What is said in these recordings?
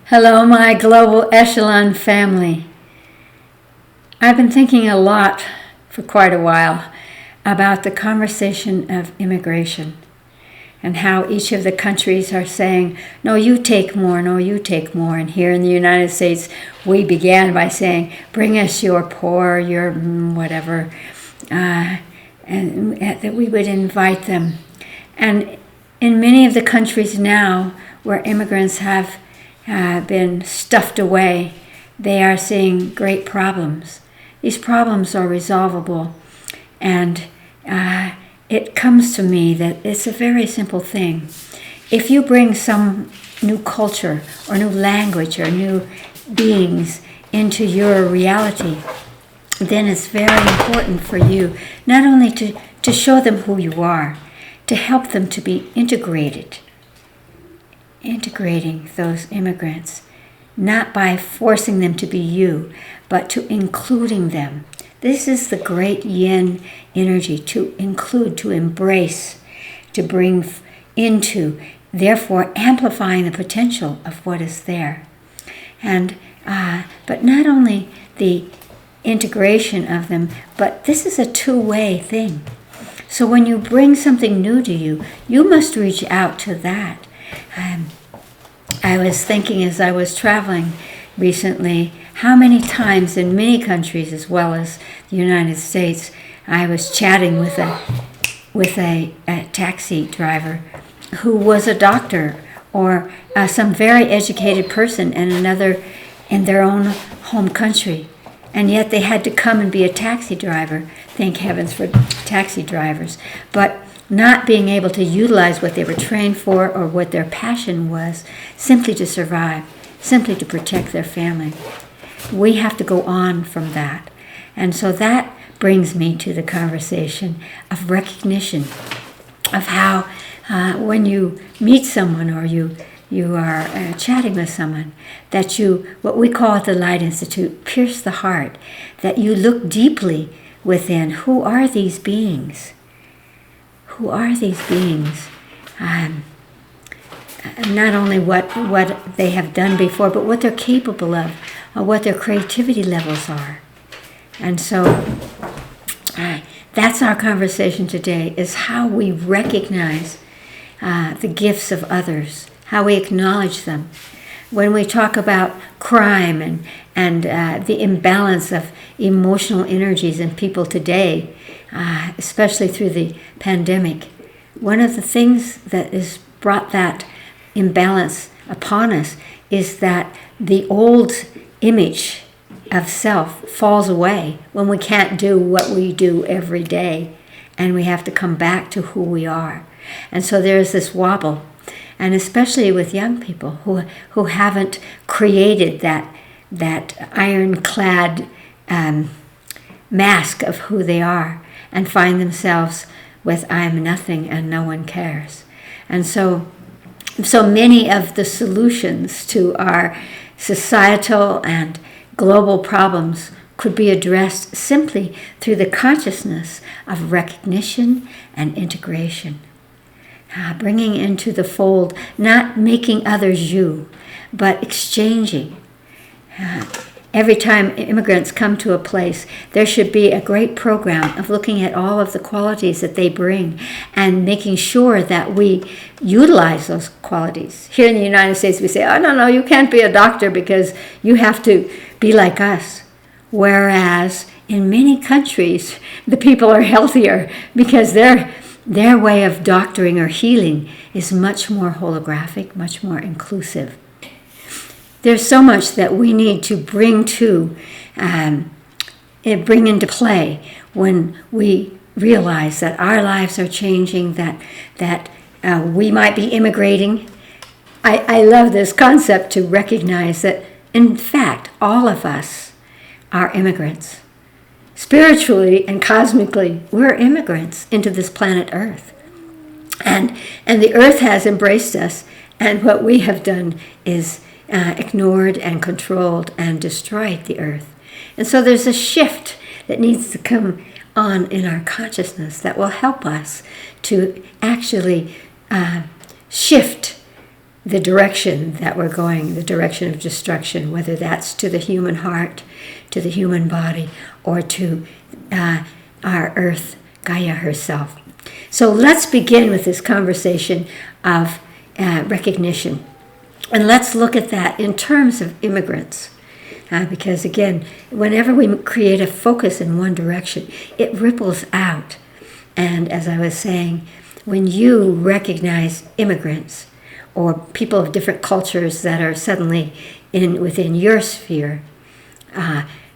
Hello, my Global Echelon family. I've been thinking a lot for quite a while about the conversation of immigration and how each of the countries are saying, no, you take more, no, you take more. And here in the United States, we began by saying, bring us your poor, your whatever, and that we would invite them. And in many of the countries now where immigrants have been stuffed away, they are seeing great problems. These problems are resolvable, and it comes to me that it's a very simple thing. If you bring some new culture or new language or new beings into your reality, then it's very important for you not only to show them who you are, to help them to be integrating those immigrants, not by forcing them to be you, but to including them. This is the great yin energy, to include, to embrace, to bring into, therefore amplifying the potential of what is there. And but not only the integration of them, but this is a two-way thing. So when you bring something new to you, you must reach out to that. I was thinking as I was traveling recently, how many times in many countries as well as the United States, I was chatting with a taxi driver who was a doctor or some very educated person in their own home country. And yet they had to come and be a taxi driver. Thank heavens for taxi drivers. But not being able to utilize what they were trained for or what their passion was, simply to survive, simply to protect their family. We have to go on from that. And so that brings me to the conversation of recognition of how when you meet someone or you are chatting with someone, that you, what we call at the Light Institute, pierce the heart, that you look deeply within. Who are these beings? Who are these beings? Not only what they have done before, but what they're capable of, or what their creativity levels are. And so that's our conversation today, is how we recognize the gifts of others, how we acknowledge them. When we talk about crime and the imbalance of emotional energies in people today, especially through the pandemic, one of the things that has brought that imbalance upon us is that the old image of self falls away when we can't do what we do every day, and we have to come back to who we are. And so there's this wobble, and especially with young people who haven't created that ironclad mask of who they are, and find themselves with I'm nothing and no one cares. And so many of the solutions to our societal and global problems could be addressed simply through the consciousness of recognition and integration. Bringing into the fold, not making others you, but exchanging. Every time immigrants come to a place, there should be a great program of looking at all of the qualities that they bring and making sure that we utilize those qualities. Here in the United States, we say, oh, no, you can't be a doctor because you have to be like us. Whereas in many countries, the people are healthier because their way of doctoring or healing is much more holographic, much more inclusive. There's so much that we need to bring into play when we realize that our lives are changing, that we might be immigrating. I love this concept to recognize that, in fact, all of us are immigrants. Spiritually and cosmically, we're immigrants into this planet Earth. And the Earth has embraced us, and what we have done is ignored and controlled and destroyed the Earth. And so there's a shift that needs to come on in our consciousness that will help us to actually shift the direction that we're going, the direction of destruction, whether that's to the human heart, to the human body, or to our earth, Gaia herself. So let's begin with this conversation of recognition. And let's look at that in terms of immigrants. Because again, whenever we create a focus in one direction, it ripples out. And as I was saying, when you recognize immigrants or people of different cultures that are suddenly within your sphere,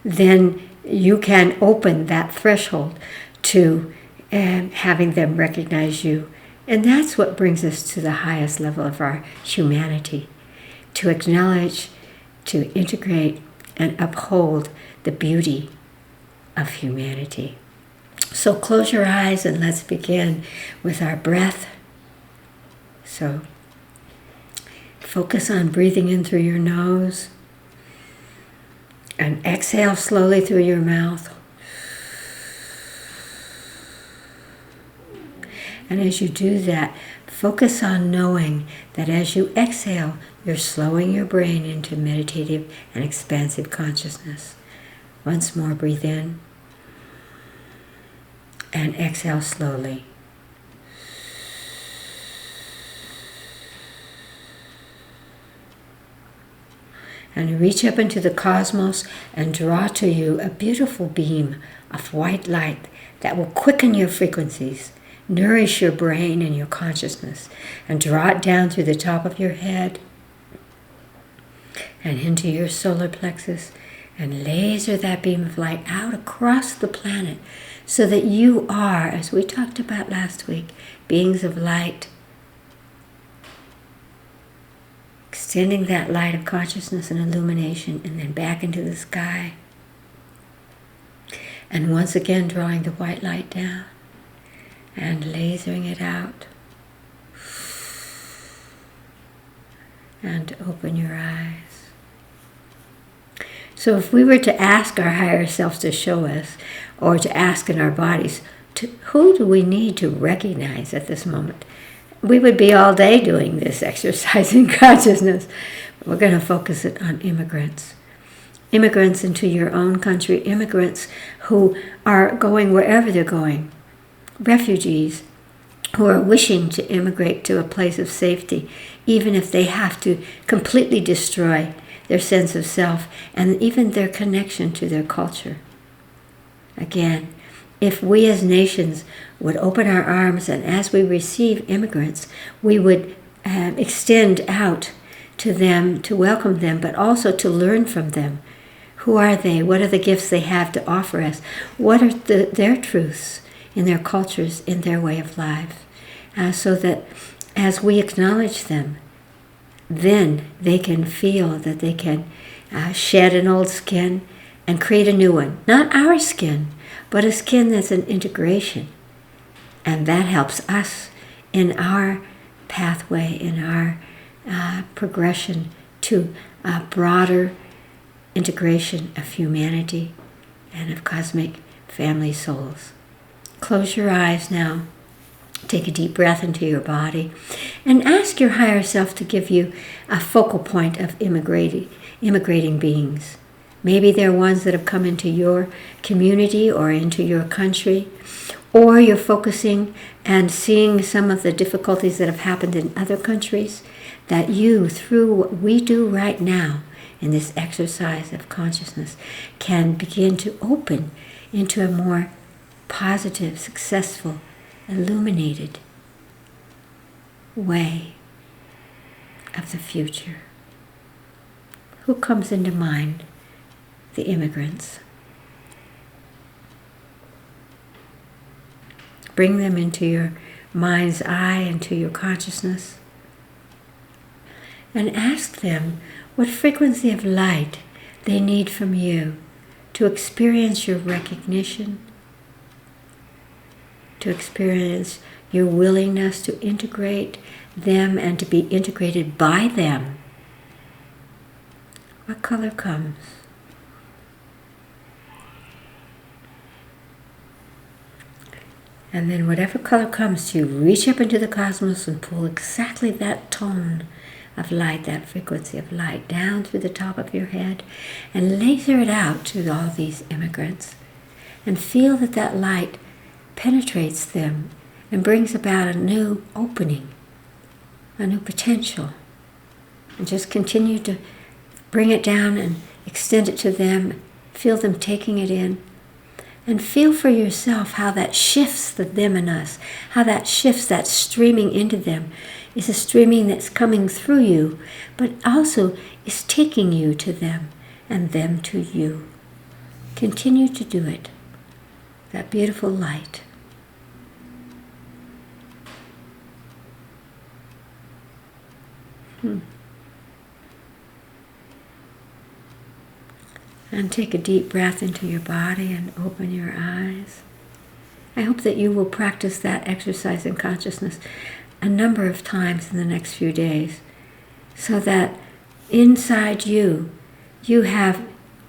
then you can open that threshold to having them recognize you. And that's what brings us to the highest level of our humanity, to acknowledge, to integrate, and uphold the beauty of humanity. So close your eyes and let's begin with our breath. So focus on breathing in through your nose and exhale slowly through your mouth. And as you do that, focus on knowing that as you exhale, you're slowing your brain into meditative and expansive consciousness. Once more, breathe in and exhale slowly. And reach up into the cosmos and draw to you a beautiful beam of white light that will quicken your frequencies, nourish your brain and your consciousness, and draw it down through the top of your head and into your solar plexus, and laser that beam of light out across the planet so that you are, as we talked about last week, beings of light, extending that light of consciousness and illumination and then back into the sky. And once again drawing the white light down and lasering it out. And open your eyes. So if we were to ask our higher selves to show us, or to ask in our bodies, who do we need to recognize at this moment? We would be all day doing this exercise in consciousness. We're going to focus it on immigrants. Immigrants into your own country, immigrants who are going wherever they're going. Refugees who are wishing to immigrate to a place of safety, even if they have to completely destroy their sense of self and even their connection to their culture. Again, if we as nations would open our arms and as we receive immigrants, we would extend out to them to welcome them, but also to learn from them. Who are they? What are the gifts they have to offer us? What are their truths in their cultures, in their way of life? So that as we acknowledge them, then they can feel that they can shed an old skin and create a new one. Not our skin, but a skin that's an integration. And that helps us in our pathway, in our progression to a broader integration of humanity and of cosmic family souls. Close your eyes now. Take a deep breath into your body and ask your higher self to give you a focal point of immigrating beings. Maybe they're ones that have come into your community or into your country, or you're focusing and seeing some of the difficulties that have happened in other countries, that you, through what we do right now in this exercise of consciousness, can begin to open into a more positive, successful, illuminated way of the future. Who comes into mind? The immigrants. Bring them into your mind's eye, into your consciousness, and ask them what frequency of light they need from you to experience your recognition, to experience your willingness to integrate them and to be integrated by them. What color comes? And then whatever color comes to you, reach up into the cosmos and pull exactly that tone of light, that frequency of light, down through the top of your head and laser it out to all these immigrants. And feel that that light penetrates them and brings about a new opening, a new potential. And just continue to bring it down and extend it to them. Feel them taking it in. And feel for yourself how that shifts the them and us, how that shifts, that streaming into them is a streaming that's coming through you, but also is taking you to them and them to you. Continue to do it. That beautiful light. And take a deep breath into your body and open your eyes. I hope that you will practice that exercise in consciousness a number of times in the next few days, so that inside you, you have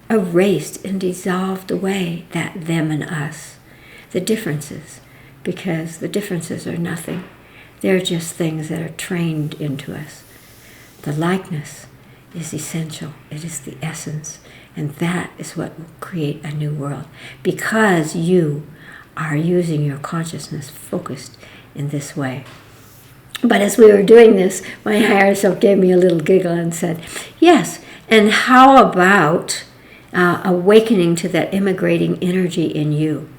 erased and dissolved away that them and us, the differences, because the differences are nothing. They're just things that are trained into us. The likeness is essential. It is the essence. And that is what will create a new world, because you are using your consciousness focused in this way. But as we were doing this, my higher self gave me a little giggle and said, yes, and how about awakening to that immigrating energy in you?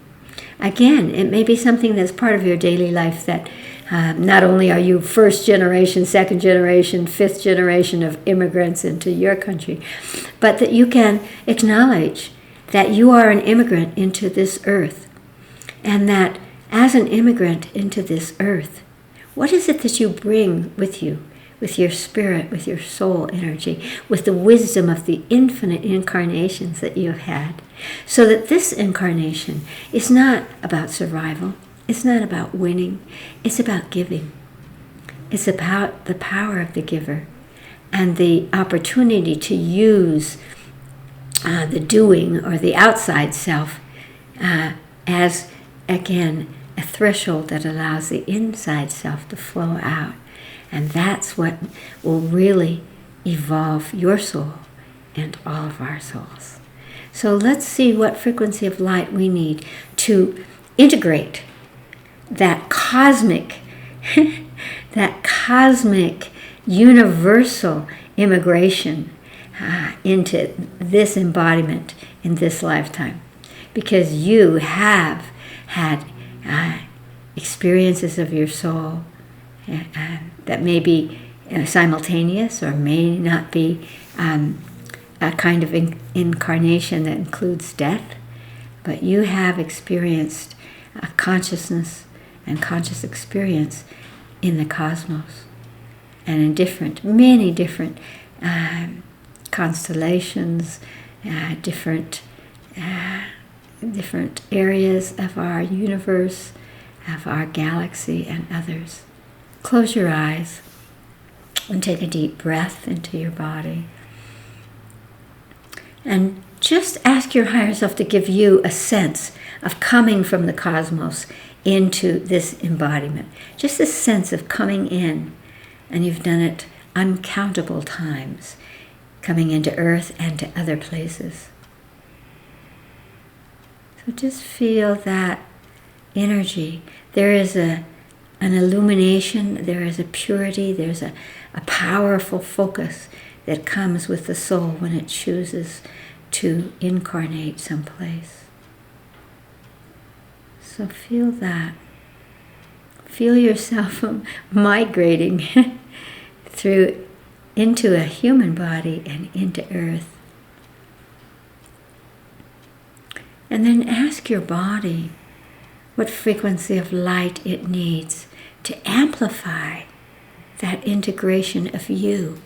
Again, it may be something that's part of your daily life that not only are you first generation, second generation, fifth generation of immigrants into your country, but that you can acknowledge that you are an immigrant into this earth, and that as an immigrant into this earth, what is it that you bring with you, with your spirit, with your soul energy, with the wisdom of the infinite incarnations that you have had, so that this incarnation is not about survival. It's not about winning. It's about giving. It's about the power of the giver and the opportunity to use the doing or the outside self as, again, a threshold that allows the inside self to flow out. And that's what will really evolve your soul and all of our souls. So let's see what frequency of light we need to integrate that cosmic, universal immigration into this embodiment in this lifetime. Because you have had experiences of your soul that may be simultaneous or may not be a kind of incarnation that includes death, but you have experienced consciousness and conscious experience in the cosmos and in many different constellations, different areas of our universe, of our galaxy, and others. Close your eyes and take a deep breath into your body. And just ask your higher self to give you a sense of coming from the cosmos into this embodiment. Just a sense of coming in. And you've done it uncountable times, coming into Earth and to other places. So just feel that energy. There is an illumination, there is a purity, there's a powerful focus that comes with the soul when it chooses to incarnate someplace. So feel that. Feel yourself migrating into a human body and into Earth. And then ask your body what frequency of light it needs to amplify that integration of you.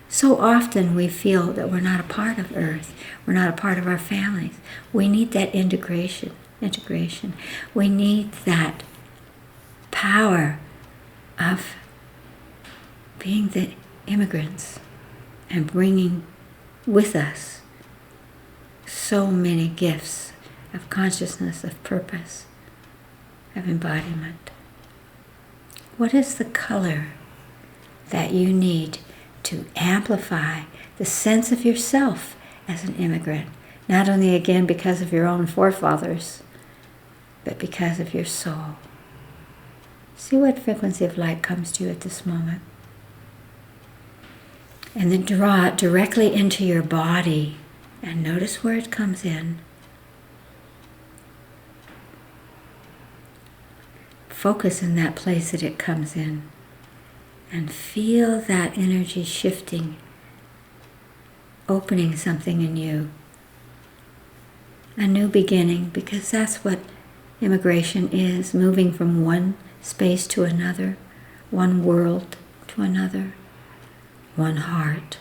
So often we feel that we're not a part of Earth. We're not a part of our families. We need that integration. We need that power of being the immigrants and bringing with us so many gifts of consciousness, of purpose, of embodiment. What is the color that you need to amplify the sense of yourself as an immigrant, not only again because of your own forefathers, but because of your soul. See what frequency of light comes to you at this moment. And then draw it directly into your body and notice where it comes in. Focus in that place that it comes in and feel that energy shifting, opening something in you. A new beginning, because that's what immigration is, moving from one space to another, one world to another, one heart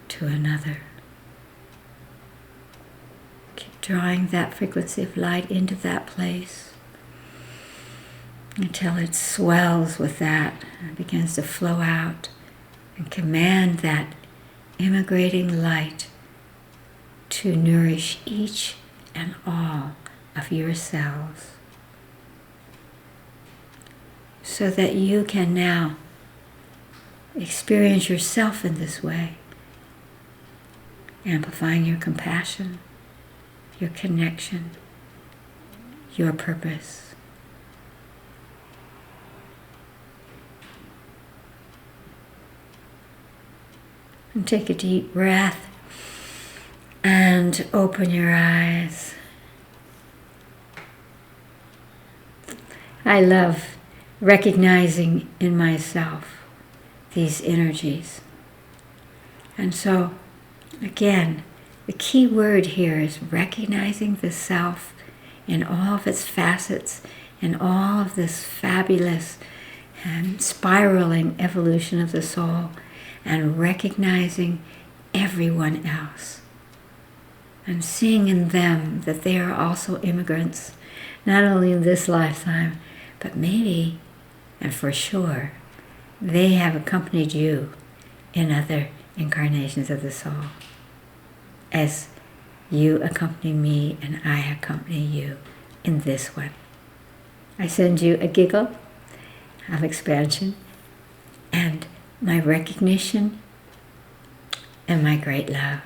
to another. Keep drawing that frequency of light into that place until it swells with that and begins to flow out, and command that immigrating light to nourish each and all of your cells, so that you can now experience yourself in this way, amplifying your compassion, your connection, your purpose. And take a deep breath and open your eyes. I love recognizing in myself these energies. And so, again, the key word here is recognizing the self in all of its facets, in all of this fabulous and spiraling evolution of the soul, and recognizing everyone else and seeing in them that they are also immigrants, not only in this lifetime, but maybe, and for sure, they have accompanied you in other incarnations of the soul, as you accompany me and I accompany you in this one. I send you a giggle of expansion and my recognition and my great love.